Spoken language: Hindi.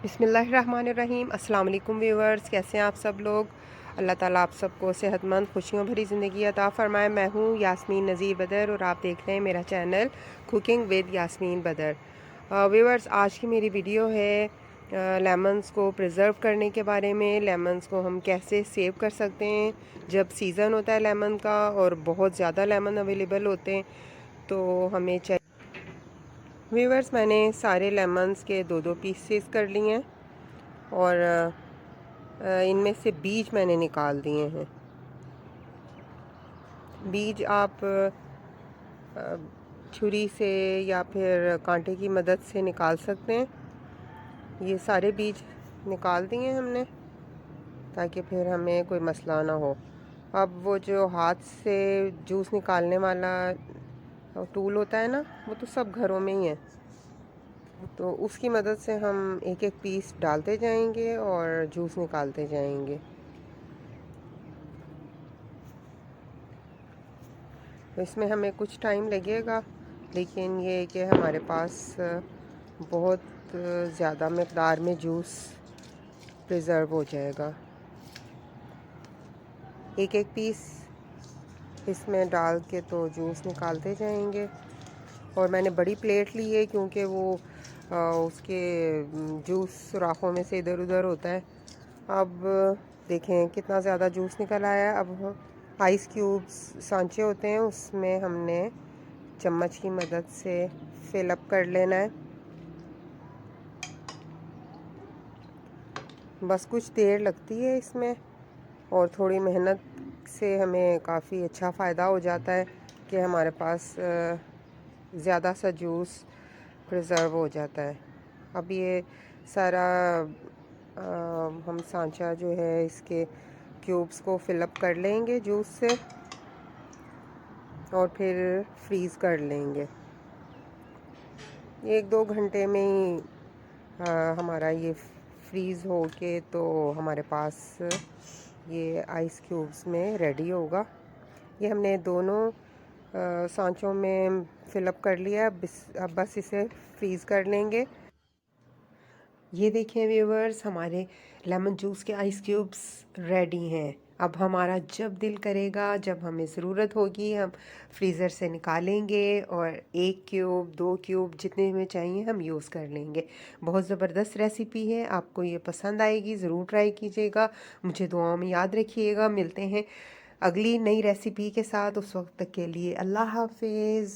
बिस्मिल्लाहिर्रहमानिर्रहीम। अस्सलाम वालेकुम व्यूवर्स, कैसे हैं आप सब लोग। अल्लाह ताला आप सबको सेहतमंद खुशियों भरी ज़िंदगी अता फ़रमाए। मैं हूँ यास्मीन नज़ीर बदर और आप देख रहे हैं मेरा चैनल कुकिंग विद यास्मीन बदर। व्यूवर्स, आज की मेरी वीडियो है लेमन्स को प्रिज़र्व करने के बारे में। लेमन्स को हम कैसे सेव कर सकते हैं जब सीज़न होता है लेमन का और बहुत ज़्यादा लेमन अवेलेबल होते हैं तो हमें चाहिए। व्यूवर्स, मैंने सारे लेमन्स के दो दो पीसेस कर लिए हैं और इनमें से बीज मैंने निकाल दिए हैं। बीज आप छुरी से या फिर कांटे की मदद से निकाल सकते हैं। ये सारे बीज निकाल दिए हमने ताकि फिर हमें कोई मसला ना हो। अब वो जो हाथ से जूस निकालने वाला टूल होता है ना, वो तो सब घरों में ही है, तो उसकी मदद से हम एक एक पीस डालते जाएंगे और जूस निकालते जाएंगे। तो इसमें हमें कुछ टाइम लगेगा, लेकिन ये कि हमारे पास बहुत ज़्यादा मकदार में जूस प्रिज़र्व हो जाएगा। एक एक पीस इसमें डाल के तो जूस निकालते जाएंगे। और मैंने बड़ी प्लेट ली है क्योंकि वो उसके जूस सुराखों में से इधर उधर होता है। अब देखें कितना ज़्यादा जूस निकल आया। अब आइस क्यूब्स सांचे होते हैं, उसमें हमने चम्मच की मदद से फिल अप कर लेना है। बस कुछ देर लगती है इसमें और थोड़ी मेहनत से हमें काफ़ी अच्छा फ़ायदा हो जाता है कि हमारे पास ज़्यादा सा जूस प्रिज़र्व हो जाता है। अब ये सारा हम सांचा जो है इसके क्यूब्स को फिलअप कर लेंगे जूस से और फिर फ्रीज़ कर लेंगे। एक दो घंटे में ही हमारा ये फ्रीज़ हो के तो हमारे पास ये आइस क्यूब्स में रेडी होगा। ये हमने दोनों सांचों में फिलअप कर लिया। अब बस इसे फ्रीज़ कर लेंगे। ये देखें व्यूवर्स, हमारे लेमन जूस के आइस क्यूब्स रेडी हैं। अब हमारा जब दिल करेगा, जब हमें ज़रूरत होगी, हम फ्रीज़र से निकालेंगे और एक क्यूब दो क्यूब जितने में चाहिए हम यूज़ कर लेंगे। बहुत ज़बरदस्त रेसिपी है, आपको ये पसंद आएगी, ज़रूर ट्राई कीजिएगा। मुझे दुआओं में याद रखिएगा। मिलते हैं अगली नई रेसिपी के साथ। उस वक्त तक के लिए अल्लाह हाफिज़।